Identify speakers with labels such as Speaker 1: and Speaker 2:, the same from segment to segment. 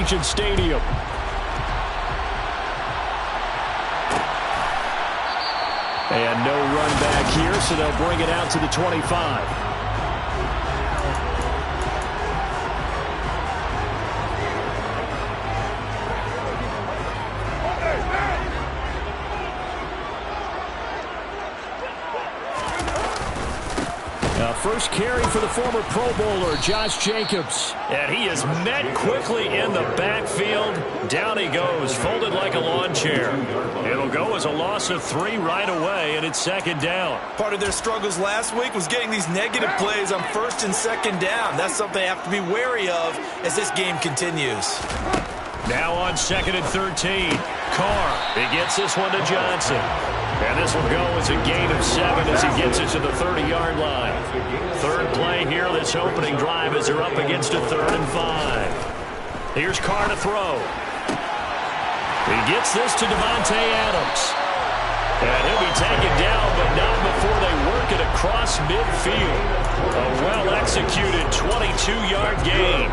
Speaker 1: Allegiant Stadium. And no run back here, so they'll bring it out to the 25. First carry for the former Pro Bowler, Josh Jacobs. And he is met quickly in the backfield. Down he goes, folded like a lawn chair. It'll go as a loss of 3 right away, and it's second down.
Speaker 2: Part of their struggles last week was getting these negative plays on first and second down. That's something they have to be wary of as this game continues.
Speaker 1: Now on second and 13. Carr, he gets this one to Johnson. And this will go as a gain of 7 as he gets it to the 30-yard line. Third play here, this opening drive as they're up against a 3rd and 5. Here's Carr to throw. He gets this to Devontae Adams. And he'll be taken down, but not before they work it across midfield. A well-executed 22-yard gain.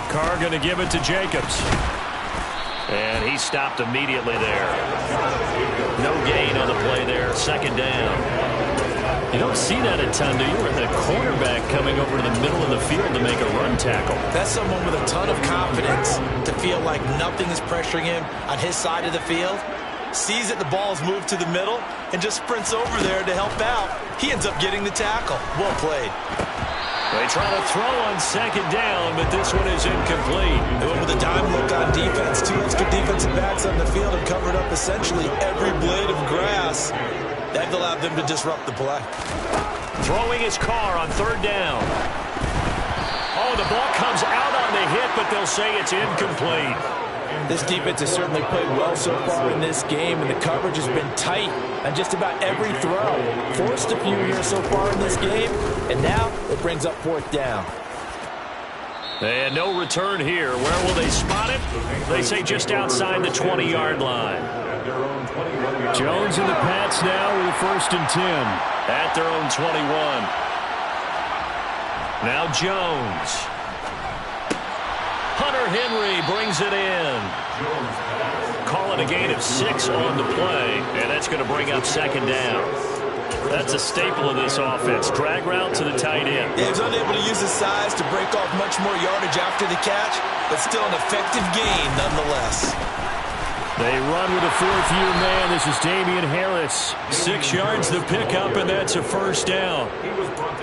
Speaker 1: Carr going to give it to Jacobs. And he stopped immediately there. No gain on the play there. Second down. You don't see that a ton, do you? With a cornerback coming over to the middle of the field to make a run tackle.
Speaker 2: That's someone with a ton of confidence to feel like nothing is pressuring him on his side of the field. Sees that the ball's moved to the middle and just sprints over there to help out. He ends up getting the tackle. Well played.
Speaker 1: They try to throw on second down, but this one is incomplete.
Speaker 2: They went with a dime look on defense. 2 extra defensive backs on the field and covered up essentially every blade of grass. That allowed them to disrupt the play.
Speaker 1: Throwing his Carr on third down. Oh, the ball comes out on the hit, but they'll say it's incomplete.
Speaker 2: This defense has certainly played well so far in this game, and the coverage has been tight on just about every throw. Forced a few here so far in this game, and now it brings up 4th down.
Speaker 1: And no return here. Where will they spot it? They say just outside the 20-yard line. Jones and the Pats now with a 1st and 10 at their own 21. Now Jones. Hunter Henry brings it in. Call it a gain of 6 on the play, and that's going to bring up second down. That's a staple of this offense. Drag route to the tight end.
Speaker 2: Yeah, he was unable to use his size to break off much more yardage after the catch, but still an effective gain nonetheless.
Speaker 1: They run with a 4th-year man. This is Damian Harris. 6 yards the pickup, and that's a first down.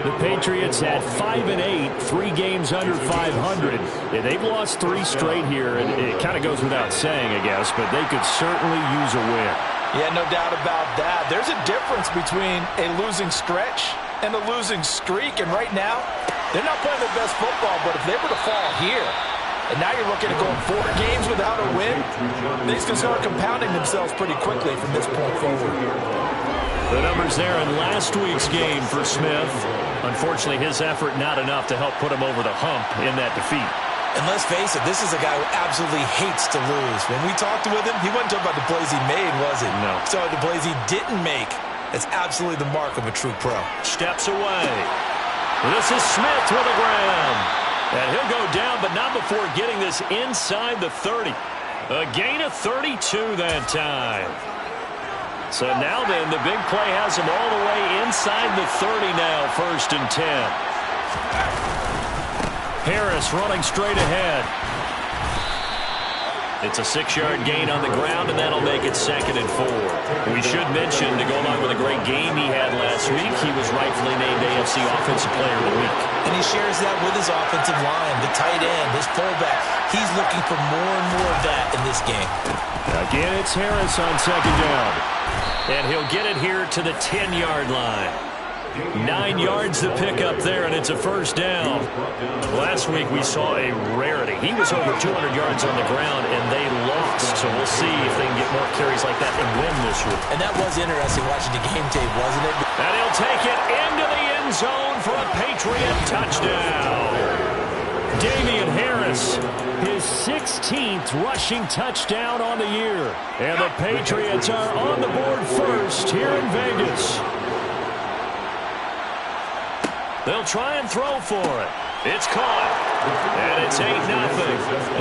Speaker 1: The Patriots at 5-8, 3 games under 500. Yeah, they've lost 3 straight here, and it kind of goes without saying, I guess, but they could certainly use a win.
Speaker 2: Yeah, no doubt about that. There's a difference between a losing stretch and a losing streak, and right now, they're not playing their best football, but if they were to fall here, and now you're looking at going 4 games without a win, things can start compounding themselves pretty quickly from this point forward.
Speaker 1: The numbers there in last week's game for Smith. Unfortunately, his effort not enough to help put him over the hump in that defeat.
Speaker 2: And let's face it, this is a guy who absolutely hates to lose. When we talked with him, he wasn't talking about the plays he made, was it?
Speaker 1: No.
Speaker 2: So the plays he didn't make, it's absolutely the mark of a true pro.
Speaker 1: Steps away. This is Smith with the ground. And he'll go down, but not before getting this inside the 30. A gain of 32 that time. So now then, the big play has him all the way inside the 30 now, 1st and 10. Harris running straight ahead. It's a 6-yard gain on the ground, and that'll make it 2nd and 4. We should mention, to go along with a great game he had last week, he was rightfully named AFC Offensive Player of the Week.
Speaker 2: And he shares that with his offensive line, the tight end, his fullback. He's looking for more and more of that in this game.
Speaker 1: Again, it's Harris on second down. And he'll get it here to the 10-yard line. 9 yards to pick up there, and it's a first down. Last week we saw a rarity. He was over 200 yards on the ground, and they lost. So we'll see if they can get more carries like that and win this week.
Speaker 2: And that was interesting watching the game tape, wasn't it?
Speaker 1: And he'll take it into the end zone for a Patriot touchdown. Damian Harris, his 16th rushing touchdown on the year. And the Patriots are on the board first here in Vegas. They'll try and throw for it. It's caught. And it's 8-0.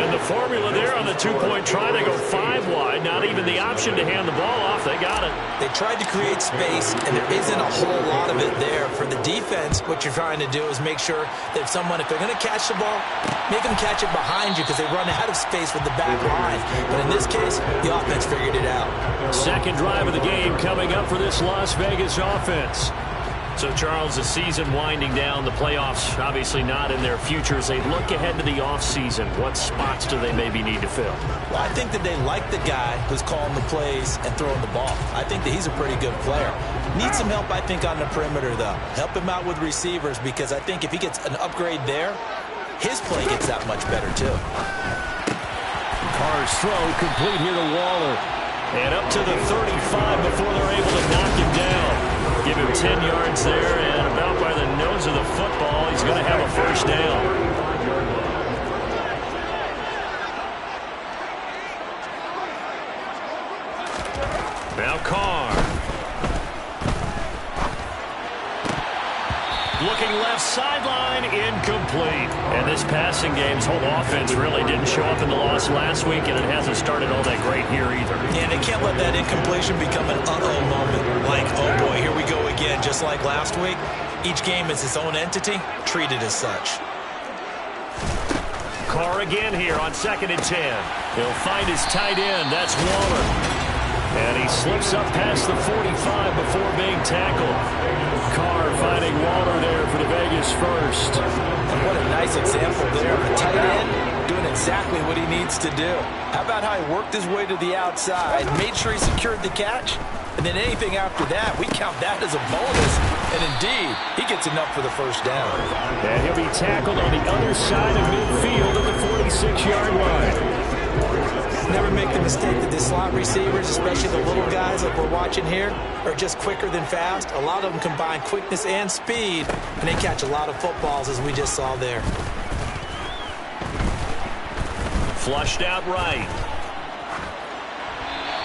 Speaker 1: And the formula there on the two-point try to go 5 wide. Not even the option to hand the ball off. They got it.
Speaker 2: They tried to create space, and there isn't a whole lot of it there. For the defense, what you're trying to do is make sure that if they're going to catch the ball, make them catch it behind you because they run out of space with the back line. But in this case, the offense figured it out.
Speaker 1: Second drive of the game coming up for this Las Vegas offense. So, Charles, the season winding down, the playoffs obviously not in their future. As they look ahead to the offseason, what spots do they maybe need to fill?
Speaker 2: Well, I think that they like the guy who's calling the plays and throwing the ball. I think that he's a pretty good player. Needs some help, I think, on the perimeter, though. Help him out with receivers because I think if he gets an upgrade there, his play gets that much better, too.
Speaker 1: Carr's throw complete here to Waller. And up to the 35 before they're able to knock him down. Give him 10 yards there, and about by the nose of the football, he's going to have a first down. Now Carr. Looking left sideline, incomplete. And this passing game's whole offense really didn't show up in the loss last week, and it hasn't started all that great here either.
Speaker 2: Yeah, they can't let that incompletion become an uh-oh moment. Like, oh boy, here we go again, just like last week. Each game is its own entity, treated as such.
Speaker 1: Carr again here on 2nd and 10. He'll find his tight end. That's Waller. And he slips up past the 45 before being tackled. Carr finding Waller there for the Vegas first.
Speaker 2: And what a nice example there. A tight end doing exactly what he needs to do. How about how he worked his way to the outside, made sure he secured the catch, and then anything after that, we count that as a bonus. And indeed, he gets enough for the first down.
Speaker 1: And he'll be tackled on the other side of midfield at the 46-yard line.
Speaker 2: Never make the mistake that the slot receivers, especially the little guys like we're watching here, are just quicker than fast. A lot of them combine quickness and speed, and they catch a lot of footballs, as we just saw there.
Speaker 1: Flushed out right.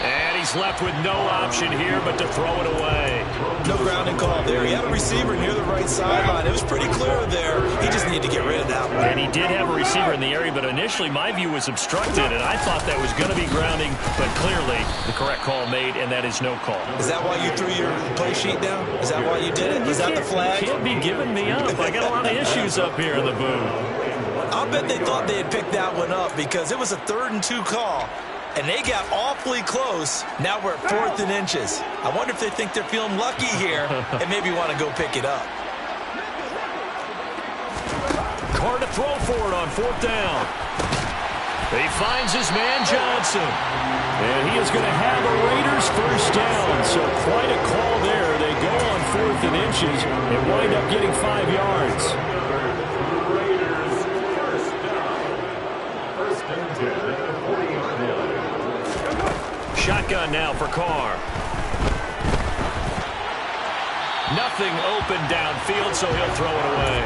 Speaker 1: And he's left with no option here but to throw it away.
Speaker 2: No grounding call there. He had a receiver near the right sideline. It was pretty clear there. He just needed to get rid of that one.
Speaker 1: And he did have a receiver in the area, but initially my view was obstructed, and I thought that was going to be grounding, but clearly the correct call made, and that is no call.
Speaker 2: Is that why you threw your play sheet down? Is that why you did it? Is that the flag?
Speaker 1: You can't be giving me up. I got a lot of issues up here in the booth.
Speaker 2: I'll bet they thought they had picked that one up because it was a 3rd and 2 call. And they got awfully close. Now we're at 4th and inches. I wonder if they think they're feeling lucky here and maybe want to go pick it up.
Speaker 1: Carr to throw for it on 4th down. He finds his man Johnson. And he is going to have a Raiders first down. So quite a call there. They go on 4th and inches and wind up getting 5 yards. Shotgun now for Carr. Nothing open downfield, so he'll throw it away.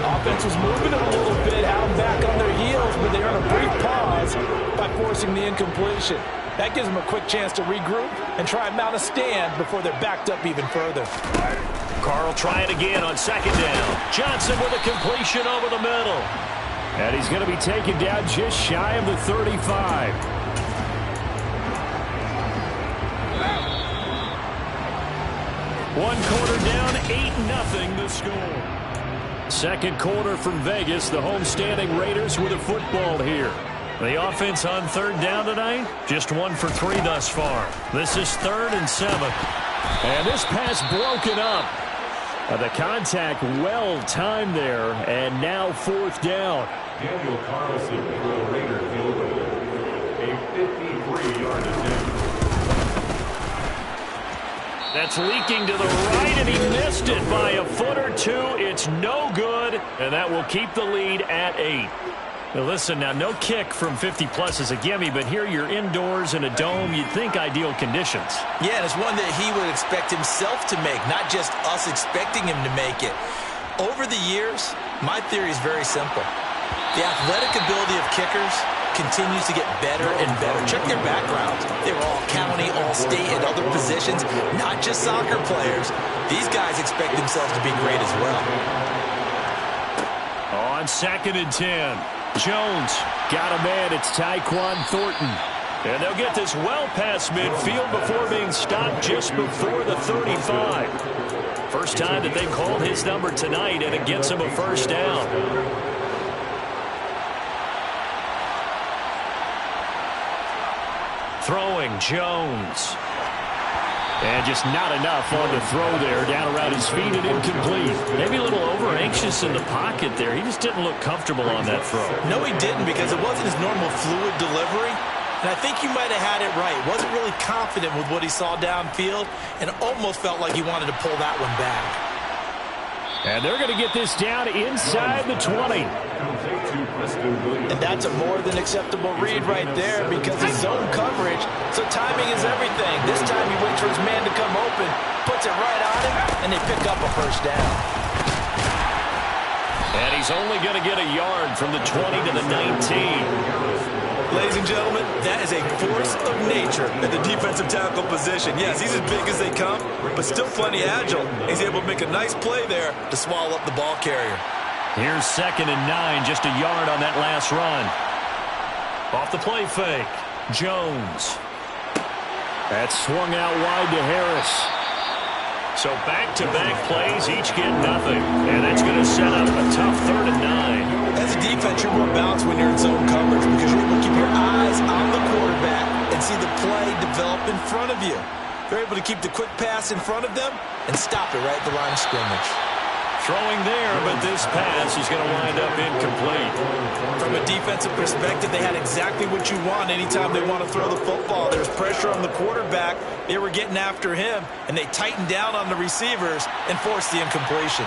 Speaker 2: Offense was moving it a little bit, had them back on their heels, but they earned a brief pause by forcing the incompletion. That gives them a quick chance to regroup and try and mount a stand before they're backed up even further.
Speaker 1: Carr will try it again on 2nd down. Johnson with a completion over the middle. And he's going to be taken down just shy of the 35. One quarter down, 8-0 the score. Second quarter from Vegas, the homestanding Raiders with a football here. The offense on 3rd down tonight, just 1 for 3 thus far. This is 3rd and 7. And this pass broken up. The contact well timed there, and now 4th down.
Speaker 3: Daniel Carlson for the Raider field goal. A 53-yard attempt.
Speaker 1: That's leaking to the right, and he missed it by a foot or 2. It's no good, and that will keep the lead at 8. Now listen, now no kick from 50-plus is a gimme, but here you're indoors in a dome. You'd think ideal conditions.
Speaker 2: Yeah, and it's one that he would expect himself to make, not just us expecting him to make it. Over the years, my theory is very simple. The athletic ability of kickers continues to get better and better. Check their backgrounds. They were all county, all state, and other positions, not just soccer players. These guys expect themselves to be great as well.
Speaker 1: On 2nd and 10, Jones got a man. It's Tyquan Thornton. And they'll get this well past midfield before being stopped just before the 35. First time that they've called his number tonight, and it gets him a first down. Throwing, Jones. And just not enough on the throw there. Down around his feet and incomplete. Maybe a little over-anxious in the pocket there. He just didn't look comfortable on that throw.
Speaker 2: No, he didn't, because it wasn't his normal fluid delivery. And I think you might have had it right. Wasn't really confident with what he saw downfield and almost felt like he wanted to pull that one back.
Speaker 1: And they're going to get this down inside the 20.
Speaker 2: And that's a more than acceptable read right there because of zone coverage. So timing is everything. This time he waits for his man to come open, puts it right on him, and they pick up a first down.
Speaker 1: And he's only going to get a yard from the 20 to the 19.
Speaker 2: Ladies and gentlemen, that is a force of nature at the defensive tackle position. Yes, he's as big as they come, but still plenty agile. He's able to make a nice play there to swallow up the ball carrier.
Speaker 1: Here's 2nd and 9, just a yard on that last run. Off the play fake, Jones. That's swung out wide to Harris. So back-to-back plays, each get nothing. And that's going to set up a tough 3rd and 9.
Speaker 2: As a defense, you're more balanced when you're in zone coverage because you're able to keep your eyes on the quarterback and see the play develop in front of you. You're able to keep the quick pass in front of them and stop it right at the line of scrimmage.
Speaker 1: Throwing there, but this pass is going to wind up incomplete.
Speaker 2: From a defensive perspective, they had exactly what you want anytime they want to throw the football. There's pressure on the quarterback. They were getting after him, and they tightened down on the receivers and forced the incompletion.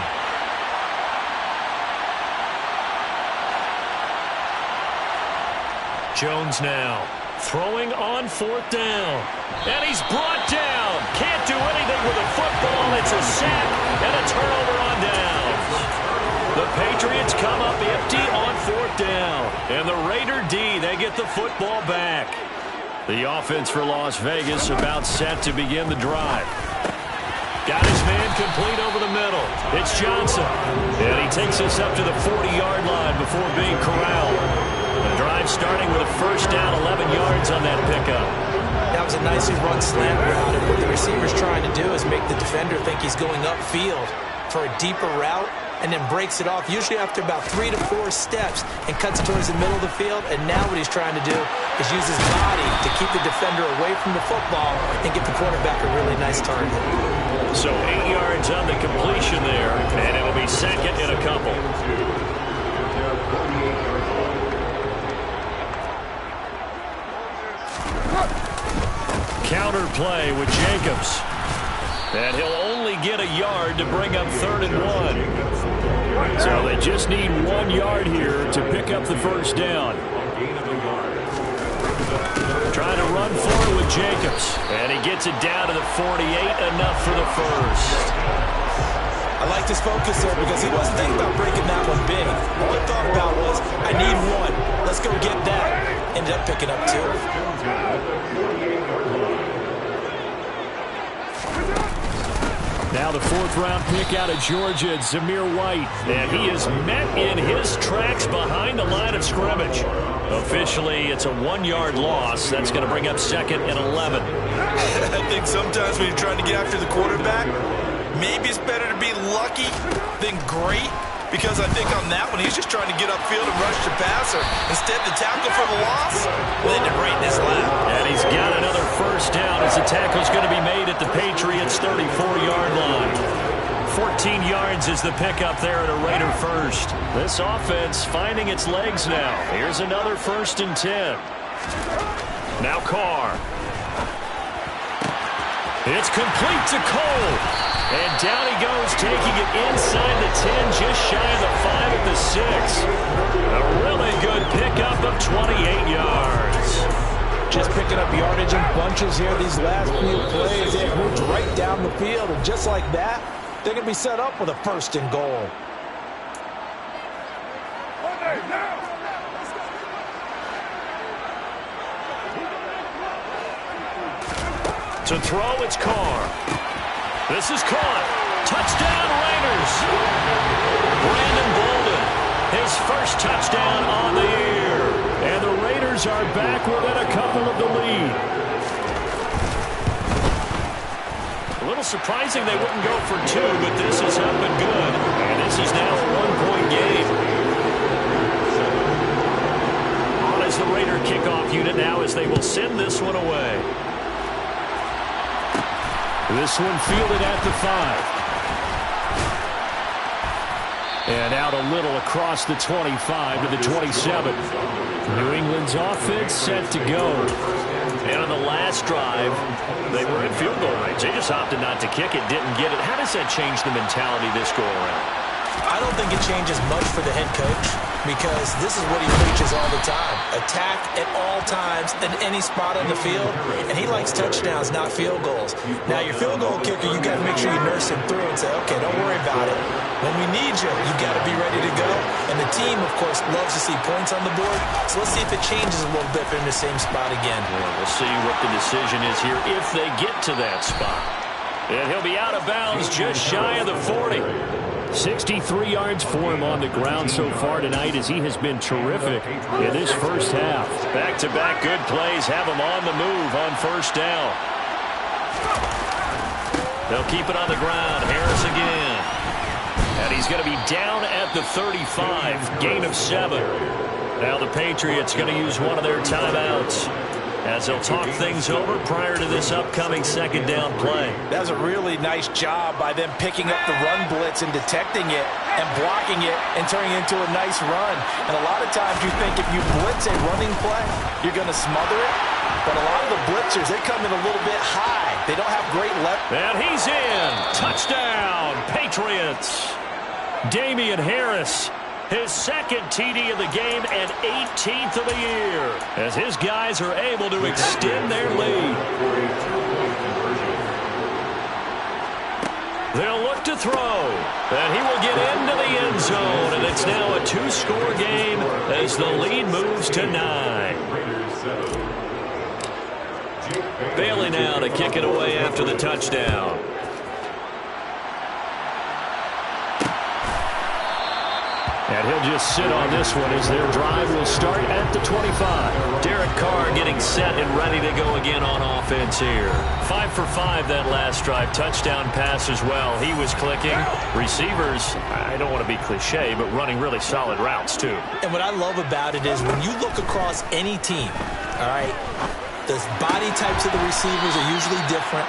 Speaker 1: Jones now throwing on 4th down. And he's brought down. Can't do anything with a football. It's a sack and a turnover on downs. The Patriots come up empty on 4th down. And the Raider D, they get the football back. The offense for Las Vegas about set to begin the drive. Got his man complete over the middle. It's Johnson. And he takes us up to the 40-yard line before being corralled. The drive starting with a first down, 11 yards on that pickup.
Speaker 2: That was a nicely run slant route. And what the receiver's trying to do is make the defender think he's going upfield for a deeper route and then breaks it off, usually after about 3 to 4 steps, and cuts towards the middle of the field. And now what he's trying to do is use his body to keep the defender away from the football and get the quarterback a really nice target.
Speaker 1: So 8 yards on the completion there, and it'll be 2nd and a couple. Counter play with Jacobs. And he'll only get a yard to bring up 3rd and 1. So they just need 1 yard here to pick up the first down. Trying to run for it with Jacobs. And he gets it down to the 48, enough for the first.
Speaker 2: I like his focus there because he wasn't thinking about breaking that one big. All he thought about was, I need 1. Let's go get that. Ended up picking up 2.
Speaker 1: Now the 4th-round pick out of Georgia, Zamir White. And he is met in his tracks behind the line of scrimmage. Officially, it's a 1-yard loss. That's going to bring up 2nd and 11.
Speaker 2: I think sometimes when you're trying to get after the quarterback, maybe it's better to be lucky than great. Because I think on that one, he's just trying to get upfield and rush the passer. Instead, the tackle for the loss landed right in his lap.
Speaker 1: And he's got another first down as the tackle's going to be made at the Patriots' 34-yard line. 14 yards is the pickup there at a Raider first. This offense finding its legs now. Here's another 1st and 10. Now Carr. It's complete to Cole. And down he goes, taking it inside the 10, just shy of the 5 at the 6. A really good pickup of 28 yards.
Speaker 2: Just picking up yardage in bunches here these last few plays. They moved right down the field, and just like that, they're going to be set up with a 1st and goal.
Speaker 1: To throw, it's Carr. This is caught. Touchdown, Raiders. Brandon Bolden, his first touchdown on the year. And the Raiders are back within a couple of the lead. A little surprising they wouldn't go for two, but this is up and good. And this is now a one-point game. On as the Raider kickoff unit now as they will send this one away. This one fielded at the 5. And out a little across the 25 to the 27. New England's offense set to go. And on the last drive, they were in field goal range. They just opted not to kick it, didn't get it. How does that change the mentality this go around?
Speaker 2: I don't think it changes much for the head coach because this is what he preaches all the time. Attack at all times in any spot on the field, and he likes touchdowns, not field goals. Now, your field goal kicker, you got to make sure you nurse him through and say, okay, don't worry about it. When we need you, you got to be ready to go. And the team, of course, loves to see points on the board. So let's see if it changes a little bit if they're in the same spot again.
Speaker 1: Yeah, we'll see what the decision is here if they get to that spot. And he'll be out of bounds just shy of the 40. 63 yards for him on the ground so far tonight as he has been terrific in this first half. Back-to-back good plays have him on the move on first down. They'll keep it on the ground. Harris again. And he's going to be down at the 35. Gain of 7. Now the Patriots going to use one of their timeouts as they'll talk things over prior to this upcoming second down play.
Speaker 2: That was a really nice job by them picking up the run blitz and detecting it and blocking it and turning it into a nice run. And a lot of times you think if you blitz a running play, you're going to smother it. But a lot of the blitzers, they come in a little bit high. They don't have great left.
Speaker 1: And he's in. Touchdown, Patriots. Damian Harris, his second TD of the game and 18th of the year, as his guys are able to extend their lead. They'll look to throw, and he will get into the end zone, and it's now a two-score game as the lead moves to 9. Bailey now to kick it away after the touchdown. And he'll just sit on this one as their drive will start at the 25. Derek Carr getting set and ready to go again on offense here. 5 for 5 that last drive. Touchdown pass as well. He was clicking. Receivers, I don't want to be cliche, but running really solid routes too.
Speaker 2: And what I love about it is when you look across any team, all right, the body types of the receivers are usually different.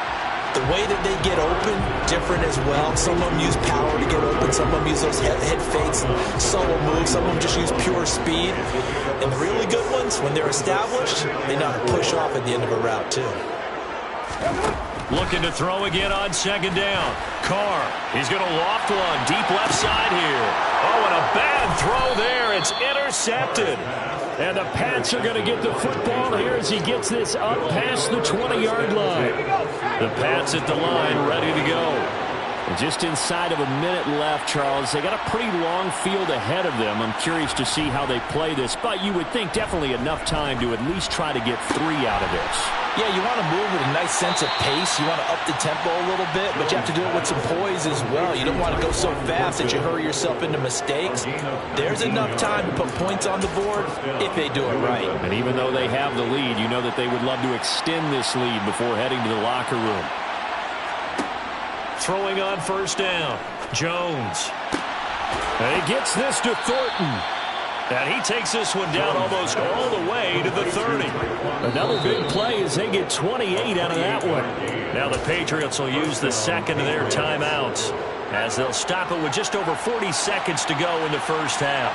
Speaker 2: The way that they get open, different as well. Some of them use power to get open. Some of them use those head fakes and solo moves. Some of them just use pure speed. And the really good ones, when they're established, they know how to push off at the end of a route, too.
Speaker 1: Looking to throw again on second down. Carr, he's going to loft one. Deep left side here. Oh, and a bad throw there. It's intercepted. And the Pats are going to get the football here as he gets this up past the 20-yard line. The Pats at the line, ready to go. And just inside of a minute left, Charles. They got a pretty long field ahead of them. I'm curious to see how they play this. But you would think definitely enough time to at least try to get 3 out of this.
Speaker 2: Yeah, you want to move with a nice sense of pace. You want to up the tempo a little bit, but you have to do it with some poise as well. You don't want to go so fast that you hurry yourself into mistakes. There's enough time to put points on the board if they do it right.
Speaker 1: And even though they have the lead, you know that they would love to extend this lead before heading to the locker room. Throwing on first down. Jones. And he gets this to Thornton. And he takes this one down almost all the way to the 30. Another big play as they get 28 out of that one. Now the Patriots will use the second of their timeouts as they'll stop it with just over 40 seconds to go in the first half.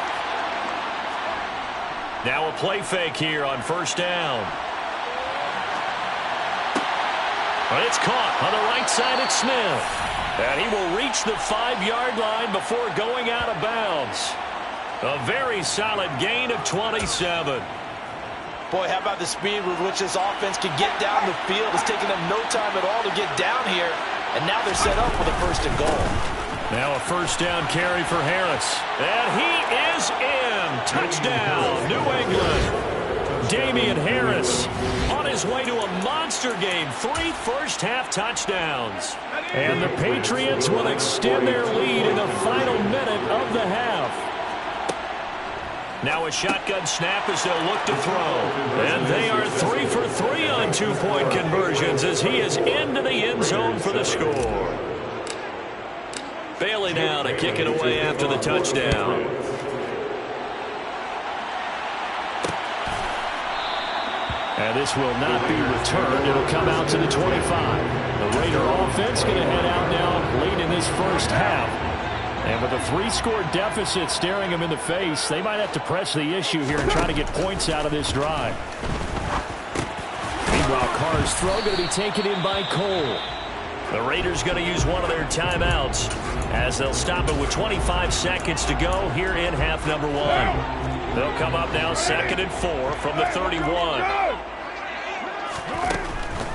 Speaker 1: Now a play fake here on first down. But it's caught on the right side at Smith. And he will reach the 5-yard line before going out of bounds. A very solid gain of 27.
Speaker 2: Boy, how about the speed with which this offense can get down the field? It's taking them no time at all to get down here. And now they're set up with a first and goal.
Speaker 1: Now a first down carry for Harris. And he is in. touchdown, New England. Damian Harris on his way to a monster game. 3 first-half touchdowns. And the Patriots will extend their lead in the final minute of the half. Now a shotgun snap as they'll look to throw. And they are 3 for 3 on 2-point conversions as he is into the end zone for the score. Bailey now to kick it away after the touchdown. And this will not be returned. It'll come out to the 25. The Raider offense going to head out now late in this first half. And with a 3-score deficit staring them in the face, they might have to press the issue here and try to get points out of this drive. Meanwhile, Carr's throw going to be taken in by Cole. The Raiders going to use one of their timeouts as they'll stop it with 25 seconds to go here in half number 1. They'll come up now 2nd and 4 from the 31.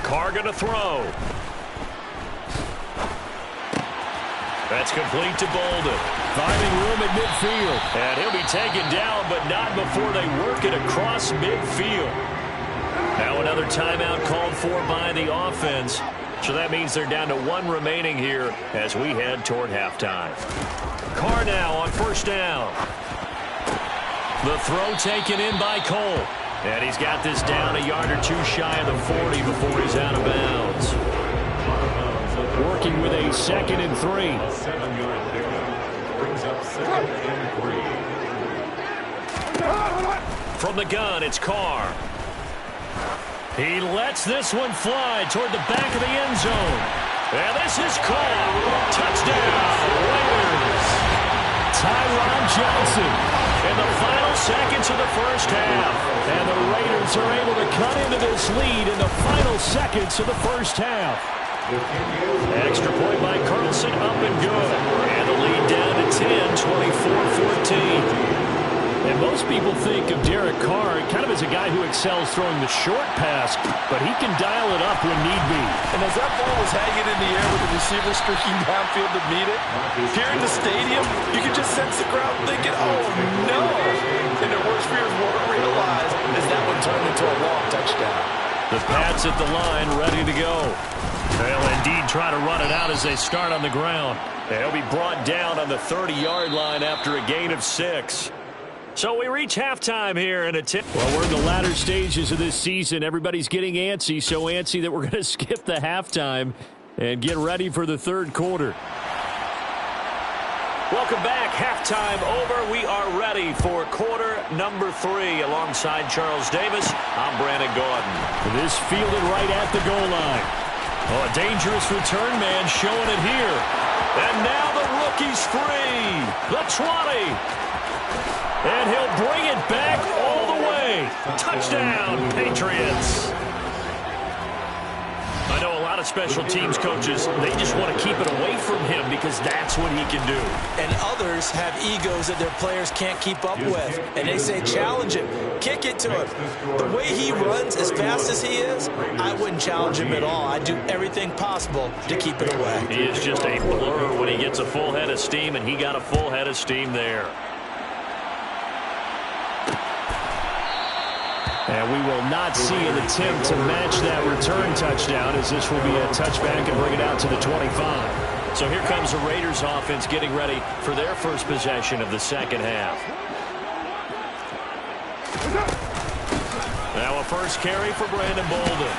Speaker 1: Carr going to throw. That's complete to Bolden. Finding room at midfield. And he'll be taken down, but not before they work it across midfield. Now another timeout called for by the offense. So that means they're down to 1 remaining here as we head toward halftime. Carr now on first down. The throw taken in by Cole. And he's got this down a yard or 2 shy of the 40 before he's out of bounds. Working with a 2nd and 3.
Speaker 3: 7-yard pickup brings up 2nd and 3.
Speaker 1: From the gun, it's Carr. He lets this one fly toward the back of the end zone. And this is caught. Touchdown, Raiders. Tyron Johnson in the final seconds of the first half. And the Raiders are able to cut into this lead in the final seconds of the first half. Extra point by Carlson, up and good. And the lead down to 10, 24-14. And most people think of Derek Carr kind of as a guy who excels throwing the short pass, but he can dial it up when need be.
Speaker 2: And as that ball was hanging in the air with the receiver streaking downfield to meet it, here in the stadium, you can just sense the crowd thinking, oh, no. And their worst fears won't realize as that one turned into a long touchdown.
Speaker 1: The Pats at the line, ready to go. They'll indeed try to run it out as they start on the ground. They'll be brought down on the 30-yard line after a gain of 6. So we reach halftime here in a tip. Well, we're in the latter stages of this season. Everybody's getting antsy, so antsy that we're going to skip the halftime and get ready for the third quarter. Welcome back. Halftime over. We are ready for quarter number 3. Alongside Charles Davis, I'm Brandon Gordon. This fielded right at the goal line. Oh, a dangerous return man showing it here. And now the rookie's free. The 20. And he'll bring it back all the way. Touchdown, Patriots. I know a lot of special teams coaches, they just want to keep it away from him because that's what he can do.
Speaker 2: And others have egos that their players can't keep up with. And they say, challenge him, kick it to him. The way he runs as fast as he is, I wouldn't challenge him at all. I'd do everything possible to keep it away.
Speaker 1: He is just a blur when he gets a full head of steam, and he got a full head of steam there. And we will not see an attempt to match that return touchdown, as this will be a touchback and bring it out to the 25. So here comes the Raiders offense getting ready for their first possession of the second half. Now a first carry for Brandon Bolden.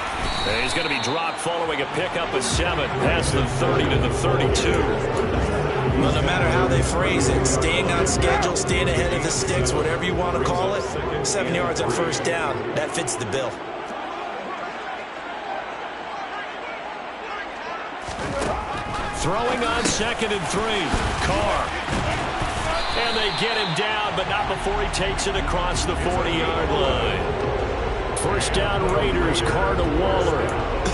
Speaker 1: And he's going to be dropped following a pickup of 7 past the 30 to the 32.
Speaker 2: Well, no matter how they phrase it, staying on schedule, staying ahead of the sticks, whatever you want to call it, 7 yards on first down, that fits the bill.
Speaker 1: Throwing on 2nd and 3. Carr. And they get him down, but not before he takes it across the 40-yard line. First down Raiders, Carr to Waller.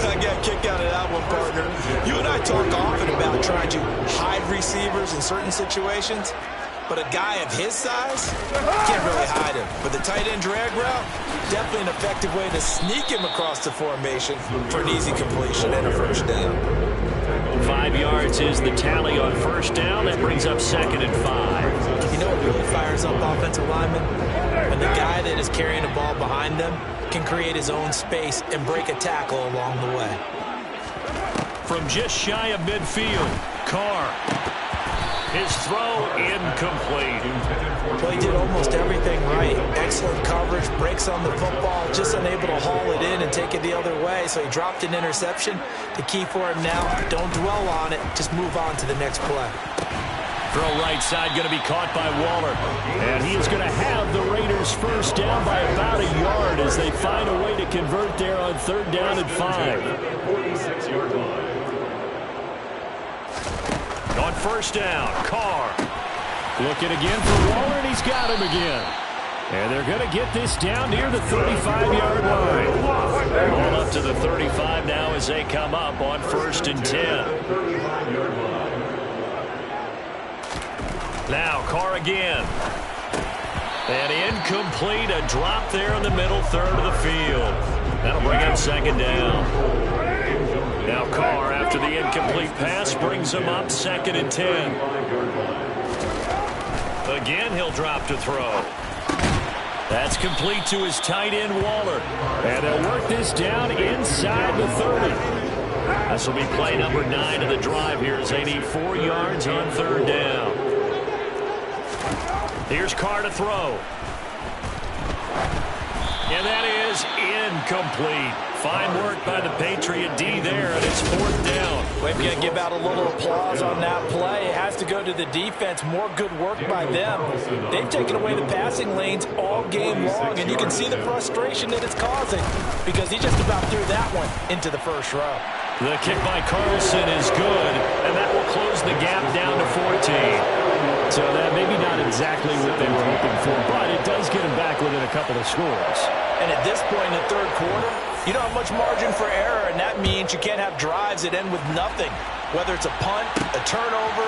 Speaker 2: I got a kick out of that one, partner. You and I talk often about trying to hide receivers in certain situations, but a guy of his size, can't really hide him. But the tight end drag route, definitely an effective way to sneak him across the formation for an easy completion and a first down.
Speaker 1: 5 yards is the tally on first down. That brings up 2nd and 5.
Speaker 4: know what really fires up offensive linemen? When the guy that is carrying the ball behind them can create his own space and break a tackle along the way.
Speaker 1: From just shy of midfield, Carr. His throw incomplete.
Speaker 4: Well, he did almost everything right. Excellent coverage, breaks on the football, just unable to haul it in and take it the other way. So he dropped an interception. The key for him now, don't dwell on it. Just move on to the next play.
Speaker 1: Throw right side going to be caught by Waller. And he is going to have the Raiders first down by about a yard as they find a way to convert there on 3rd down and 5.
Speaker 3: 46-yard line.
Speaker 1: On 1st down, Carr. Looking again for Waller, and he's got him again. And they're going to get this down near the 35-yard line. All up to the 35 now as they come up on 1st and 10. Now Carr again. And incomplete, a drop there in the middle third of the field. That'll bring up 2nd down. Now Carr, after the incomplete pass, brings him up 2nd and 10. Again, he'll drop to throw. That's complete to his tight end, Waller. And they'll work this down inside the 30. This will be play number 9 of the drive here as they need 4 yards on 3rd down. Here's Carr to throw. And that is incomplete. Fine work by the Patriot D there, and it's 4th down.
Speaker 2: We're going to give out a little applause on that play. It has to go to the defense. More good work by them. They've taken away the passing lanes all game long, and you can see the frustration that it's causing because he just about threw that one into the first row.
Speaker 1: The kick by Carlson is good, and that will close the gap down to 14. So that maybe not exactly what they were hoping for, but it does get them back within a couple of scores.
Speaker 2: And at this point in the 3rd quarter, you don't have much margin for error, and that means you can't have drives that end with nothing. Whether it's a punt, a turnover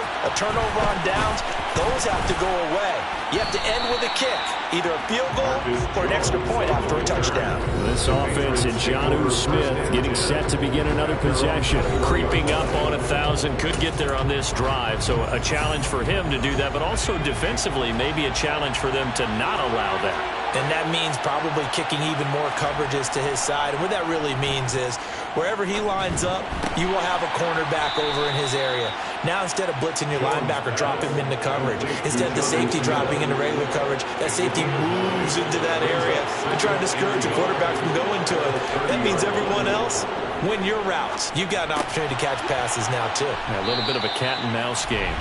Speaker 2: on downs, those have to go away. You have to end with a kick, either a field goal or an extra point after a touchdown.
Speaker 1: This offense and Jonnu Smith getting set to begin another possession. Creeping up on 1,000, could get there on this drive. So a challenge for him to do that, but also defensively, maybe a challenge for them to not allow that.
Speaker 4: And that means probably kicking even more coverages to his side. And what that really means is wherever he lines up, you will have a cornerback over in his area. Now instead of blitzing your linebacker, drop him into coverage. Instead of the safety dropping into regular coverage, that safety moves into that area to try and discourage the quarterback from going to it. That means everyone else, win your routes. You've got an opportunity to catch passes now too.
Speaker 1: A little bit of a cat and mouse game.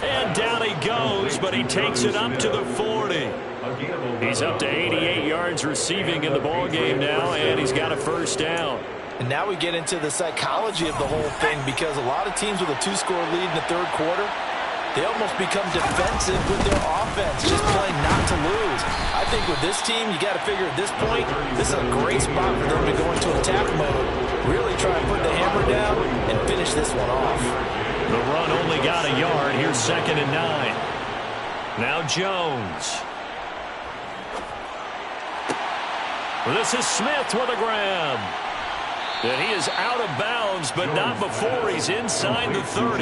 Speaker 1: And down he goes, but he takes it up to the 40. He's up to 88 yards receiving in the ball game now, and he's got a 1st down.
Speaker 2: And now we get into the psychology of the whole thing because a lot of teams with a 2-score lead in the 3rd quarter, they almost become defensive with their offense, just playing not to lose. I think with this team, you got to figure at this point, this is a great spot for them to go into attack mode, really try and put the hammer down and finish this one off.
Speaker 1: The run only got a yard. Here's 2nd and 9. Now Jones. This is Smith with a grab. And he is out of bounds, but not before he's inside the 30.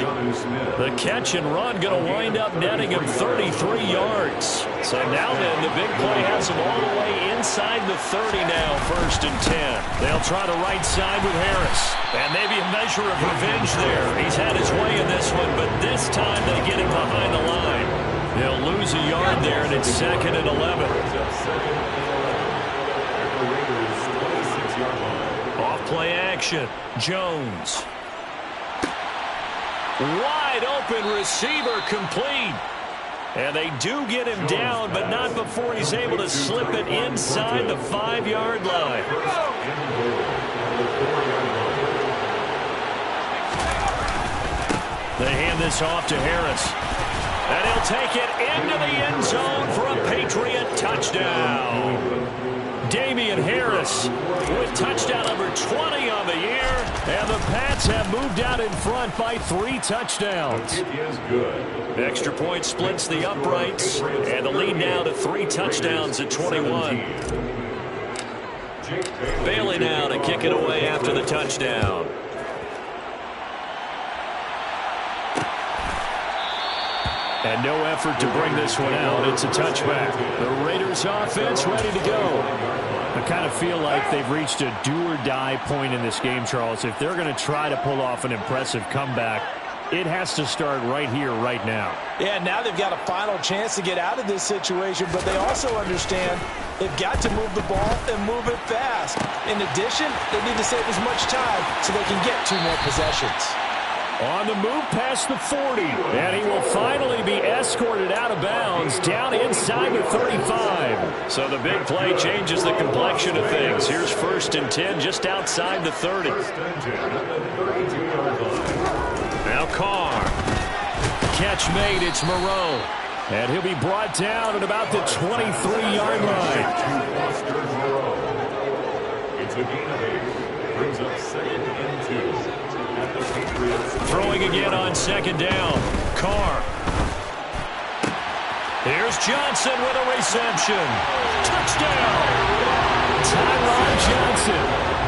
Speaker 1: The catch and run going to wind up netting him 33 yards. So now then, the big play has him all the way inside the 30 now, 1st and 10. They'll try the right side with Harris. And maybe a measure of revenge there. He's had his way in this one, but this time they get him behind the line. They'll lose a yard there, and it's 2nd and 11. Off-play action. Jones. Wide open receiver complete. And they do get him down, but not before he's able to slip it inside the 5-yard line. They hand this off to Harris. And he'll take it into the end zone for a Patriot touchdown. Damian Harris with touchdown number 20 on the year. And the Pats have moved out in front by 3 touchdowns. Extra point splits the uprights. And the lead now to 3 touchdowns at 21. Bailey now to kick it away after the touchdown. And no effort to bring this one out. It's a touchback. The Raiders offense ready to go. I kind of feel like they've reached a do-or-die point in this game, Charles. If they're going to try to pull off an impressive comeback, it has to start right here, right now.
Speaker 4: Yeah, now they've got a final chance to get out of this situation, but they also understand they've got to move the ball and move it fast. In addition, they need to save as much time so they can get 2 more possessions.
Speaker 1: On the move past the 40, and he will finally be escorted out of bounds down inside the 35. So the big play changes the complexion of things. Here's 1st and 10 just outside the 30. Now Carr. Catch made, it's Moreau. And he'll be brought down at about the 23-yard line.
Speaker 3: It's a gain of 8. Brings up 2nd and 2.
Speaker 1: Throwing again on 2nd down. Carr. Here's Johnson with a reception. Touchdown. Tyron Johnson.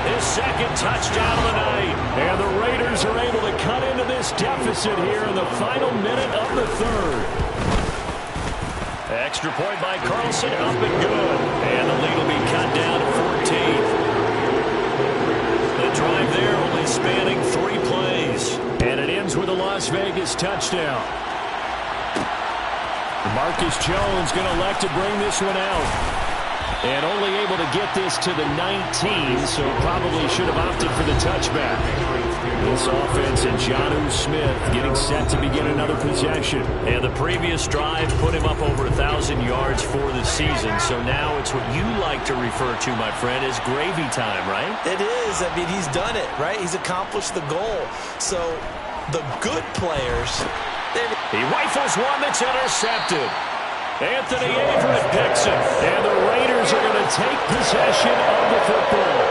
Speaker 1: His 2nd touchdown of the night. And the Raiders are able to cut into this deficit here in the final minute of the 3rd. Extra point by Carlson, up and good. And the lead will be cut down to 14. The drive there only spanning 3 plays. And it ends with a Las Vegas touchdown. Marcus Jones going to elect to bring this one out. And only able to get this to the 19, so probably should have opted for the touchback. This offense and Jonnu Smith getting set to begin another possession. And the previous drive put him up over 1,000 yards for the season. So now it's what you like to refer to, my friend, as gravy time, right?
Speaker 4: It is. I mean, he's done it, right? He's accomplished the goal. So the good players...
Speaker 1: He rifles one that's intercepted. Anthony Averett picks it. And the Raiders are going to take possession of the football.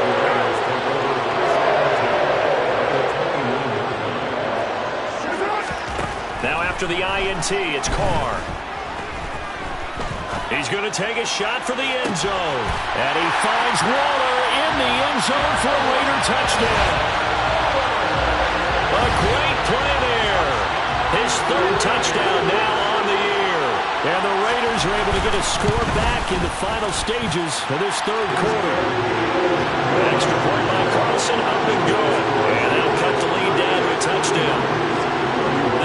Speaker 1: Now after the INT, it's Carr. He's going to take a shot for the end zone. And he finds Waller in the end zone for a Raider touchdown. A great play there. His 3rd touchdown now on the year. And the Raiders are able to get a score back in the final stages of this 3rd quarter. Extra point by Carlson, up and good. And they'll cut the lead down to a touchdown.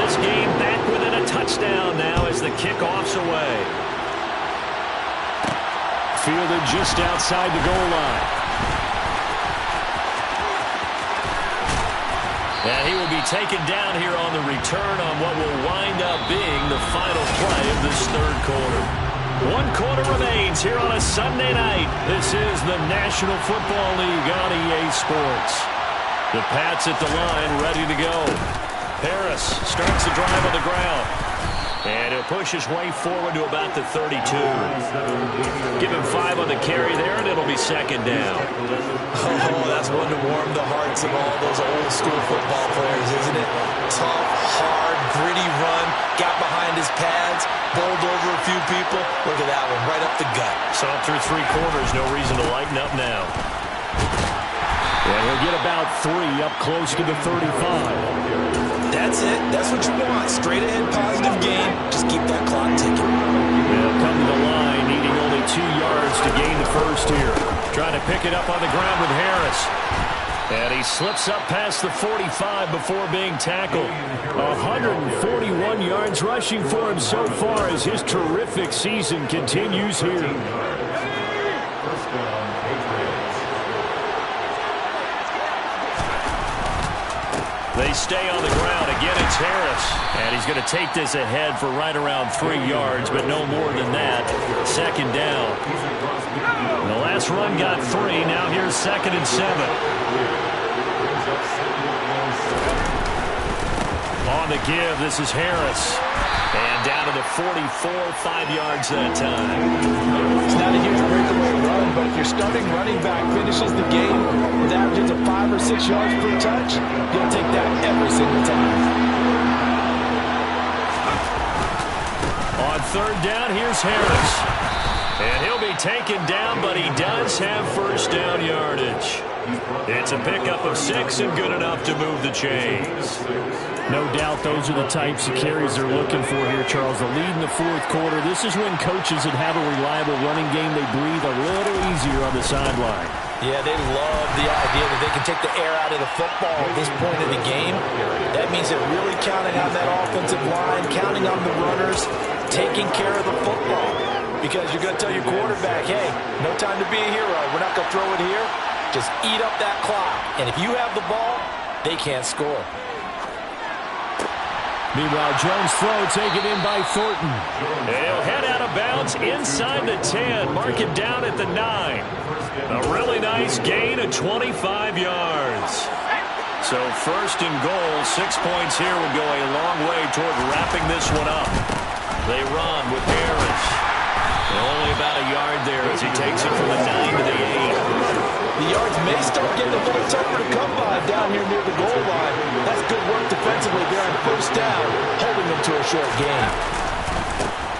Speaker 1: This game back within a touchdown now as the kickoff's away. Fielded just outside the goal line. And he will be taken down here on the return on what will wind up being the final play of this 3rd quarter. 1 quarter remains here on a Sunday night. This is the National Football League on EA Sports. The Pats at the line, ready to go. Harris starts the drive on the ground. And he'll push his way forward to about the 32. Give him 5 on the carry there, and it'll be 2nd down.
Speaker 4: Oh, that's one to warm the hearts of all those old-school football players, isn't it? Tough, hard, gritty run, got behind his pads, bowled over a few people. Look at that one, right up the gut.
Speaker 1: Saw through 3 quarters, no reason to lighten up now. And he'll get about 3 up close to the 35.
Speaker 4: That's it. That's what you want. Straight ahead, positive game. Just keep that clock ticking.
Speaker 1: They'll come to the line, needing only 2 yards to gain the 1st here. Trying to pick it up on the ground with Harris. And he slips up past the 45 before being tackled. 141 yards rushing for him so far as his terrific season continues here. They stay on the ground. Again, it's Harris. And he's going to take this ahead for right around 3 yards, but no more than that. 2nd down. And the last run got 3. Now here's 2nd and 7. On the give, this is Harris. And down to the 44, 5 yards that time.
Speaker 2: It's not a huge breakaway run, but if your starting running back finishes the game with averages of 5 or 6 yards per touch, you'll take that every single time.
Speaker 1: On 3rd down, here's Harris. And he'll be taken down, but he does have first down yardage. It's a pickup of 6 and good enough to move the chains.
Speaker 5: No doubt those are the types of carries they're looking for here, Charles. The lead in the fourth quarter. This is when coaches that have a reliable running game, they breathe a little easier on the sideline.
Speaker 4: Yeah, they love the idea that they can take the air out of the football at this point in the game. That means they're really counting on that offensive line, counting on the runners, taking care of the football. Because you're going to tell your quarterback, hey, no time to be a hero. We're not going to throw it here. Just eat up that clock. And if you have the ball, they can't score.
Speaker 5: Meanwhile, Jones' throw taken in by Thornton.
Speaker 1: He'll head out of bounds inside the 10. Mark him down at the 9. A really nice gain of 25 yards. So first and goal, 6 points here would go a long way toward wrapping this one up. They run with Harris. Only about a yard there as he takes it from the 9 to the 8.
Speaker 4: The yards may start getting a little tougher to come by down here near the goal line. That's good work defensively there on first down, holding them to a short gain.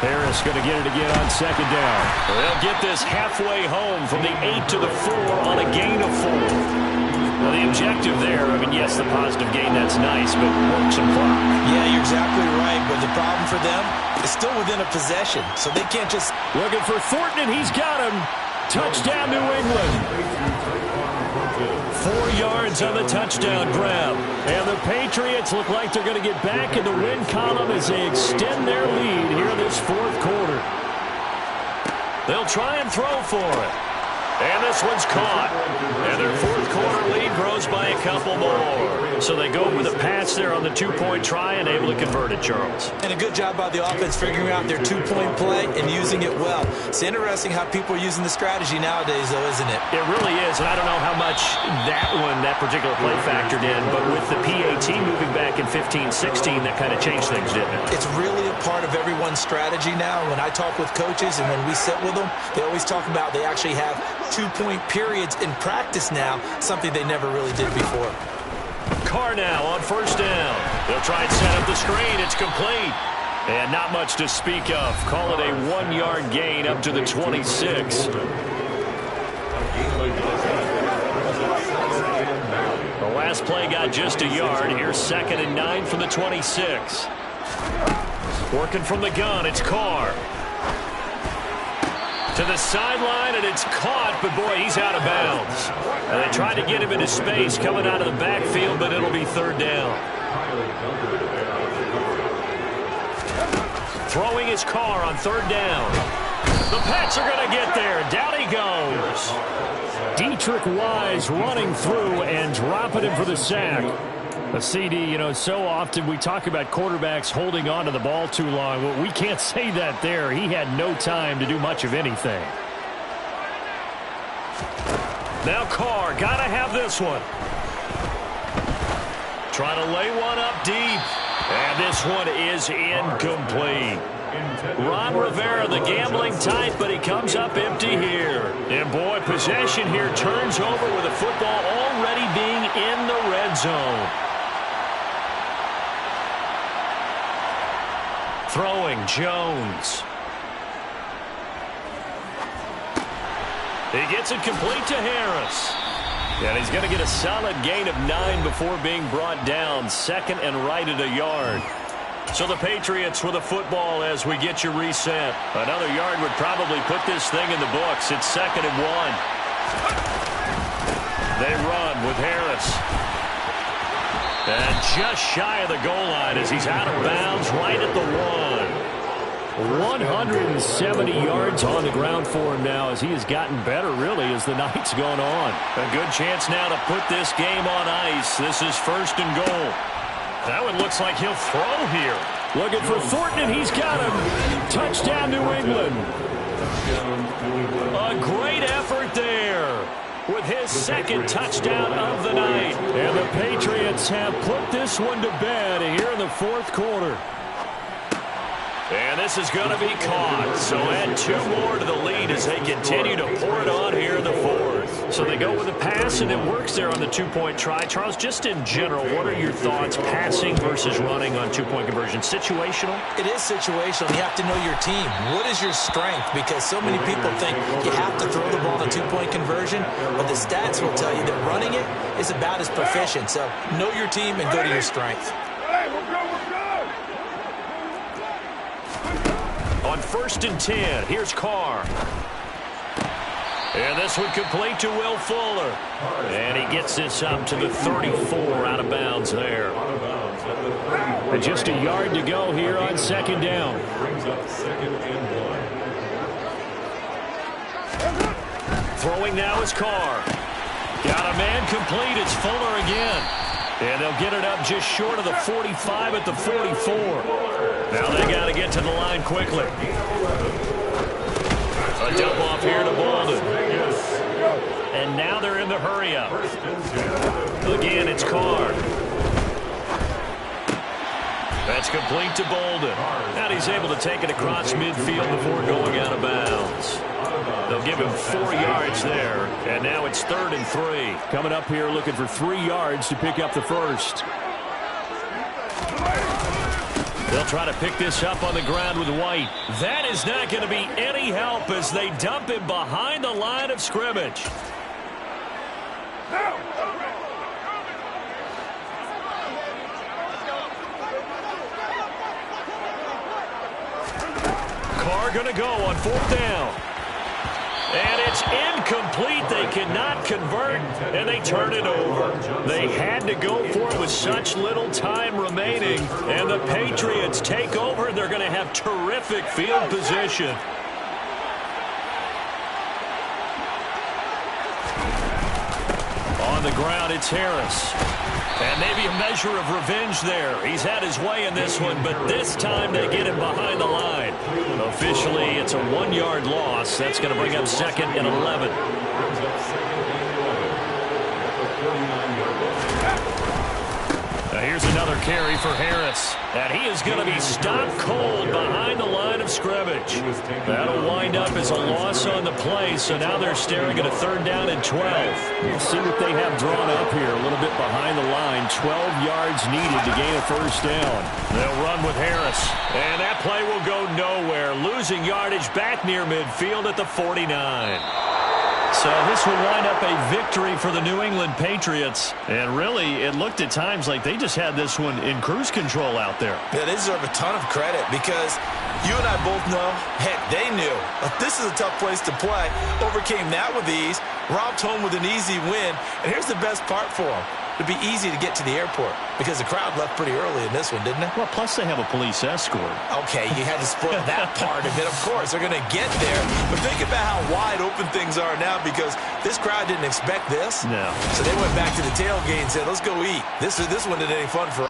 Speaker 1: Harris going to get it again on second down. They'll get this halfway home from the 8 to the 4 on a gain of 4. Now the objective there, I mean, yes, the positive gain, that's nice, but work some clock.
Speaker 4: Yeah, you're exactly right, but the problem for them is still within a possession, so they can't just...
Speaker 5: Looking for Thornton, and he's got him. Touchdown, New England.
Speaker 1: 4 yards on the touchdown grab.
Speaker 5: And the Patriots look like they're going to get back in the win column as they extend their lead here in this fourth quarter.
Speaker 1: They'll try and throw for it. And this one's caught. And their fourth quarter lead grows by a couple more. So they go with a pass there on the 2-point try and able to convert it, Charles.
Speaker 4: And a good job by the offense figuring out their 2-point play and using it well. It's interesting how people are using the strategy nowadays, though, isn't it?
Speaker 1: It really is, and I don't know how much that particular play factored in, but with the PAT moving back in 15-16, that kind of changed things, didn't it?
Speaker 4: It's really a part of everyone's strategy now. When I talk with coaches and when we sit with them, they always talk about they actually have 2-point periods in practice now, something they never really did before.
Speaker 1: Carr now on first down. They'll try and set up the screen. It's complete. And not much to speak of. Call it a 1-yard gain up to the 26. The last play got just a yard. Here's 2nd and 9 from the 26. Working from the gun, it's Carr. To the sideline, and it's caught, but boy, he's out of bounds. And they tried to get him into space coming out of the backfield, but it'll be 3rd down. Throwing his Carr on 3rd down. The Pats are going to get there. Down he goes.
Speaker 5: Dietrich Wise running through and dropping him for the sack. A CD, you know, so often we talk about quarterbacks holding on to the ball too long. Well, we can't say that there. He had no time to do much of anything.
Speaker 1: Now Carr, gotta have this one. Trying to lay one up deep. And this one is incomplete. Ron Rivera, the gambling type, but he comes up empty here. And boy, possession here turns over with the football already being in the red zone. Throwing, Jones. He gets it complete to Harris. And he's going to get a solid gain of 9 before being brought down. 2nd and right at a yard. So the Patriots with the football as we get you reset. Another yard would probably put this thing in the books. It's 2nd and 1. They run with Harris. And just shy of the goal line as he's out of bounds right at the 1.
Speaker 5: 170 yards on the ground for him now as he has gotten better, really, as the night's gone on.
Speaker 1: A good chance now to put this game on ice. This is 1st and goal. That one looks like he'll throw here.
Speaker 5: Looking for Thornton, and he's got him. Touchdown, New England.
Speaker 1: A great effort there with his 2nd touchdown of the night.
Speaker 5: And the Patriots have put this one to bed here in the fourth quarter.
Speaker 1: And this is going to be caught. So add 2 more to the lead as they continue to pour it on here in the fourth.
Speaker 5: So they go with a pass, and it works there on the 2-point try. Charles, just in general, what are your thoughts passing versus running on 2-point conversion? Situational?
Speaker 4: It is situational. You have to know your team. What is your strength? Because so many people think you have to throw the ball in a 2-point conversion, but the stats will tell you that running it is about as proficient. So know your team and go to your strength.
Speaker 1: On 1st and 10, here's Carr. And this one complete to Will Fuller. And he gets this up to the 34 out of bounds there.
Speaker 5: And just a yard to go here on 2nd down.
Speaker 3: Brings up 2nd and 1.
Speaker 1: Throwing now is Carr. Got a man complete. It's Fuller again. And they'll get it up just short of the 45 at the 44. Now they got to get to the line quickly. A dump off here to Bolden. And now they're in the hurry-up. Again, it's Carr. That's complete to Bolden. And he's able to take it across midfield before going out of bounds. They'll give him 4 yards there. And now it's 3rd and 3.
Speaker 5: Coming up here looking for 3 yards to pick up the first.
Speaker 1: They'll try to pick this up on the ground with White. That is not going to be any help as they dump him behind the line of scrimmage. Carr going to go on 4th down. And it's incomplete. They cannot convert, and they turn it over. They had to go for it with such little time remaining, and the Patriots take over. They're going to have terrific field position. On the ground, it's Harris. And maybe a measure of revenge there. He's had his way in this one, but this time they get him behind the line. Officially, it's a 1-yard loss. That's going to bring up 2nd and 11. Now here's another carry for Harris. And he is going to be stopped cold behind the line of scrimmage. That'll wind up as a loss on the play, so now they're staring at a 3rd down and 12.
Speaker 5: We'll see what they have drawn up here. A little bit behind the line. 12 yards needed to gain a 1st down.
Speaker 1: They'll run with Harris. And that play will go nowhere. Losing yardage back near midfield at the 49.
Speaker 5: So this will wind up a victory for the New England Patriots. And really, it looked at times like they just had this one in cruise control out there.
Speaker 4: Yeah, they deserve a ton of credit because you and I both know, heck, they knew. This is a tough place to play. Overcame that with ease. Robbed home with an easy win. And here's the best part for them. It'd be easy to get to the airport because the crowd left pretty early in this one, didn't it?
Speaker 5: Well, plus they have a police escort.
Speaker 4: Okay, you had to split that part of it. Of course, they're going to get there. But think about how wide open things are now because this crowd didn't expect this.
Speaker 5: No.
Speaker 4: So they went back to the tailgate and said, let's go eat. This one isn't any fun for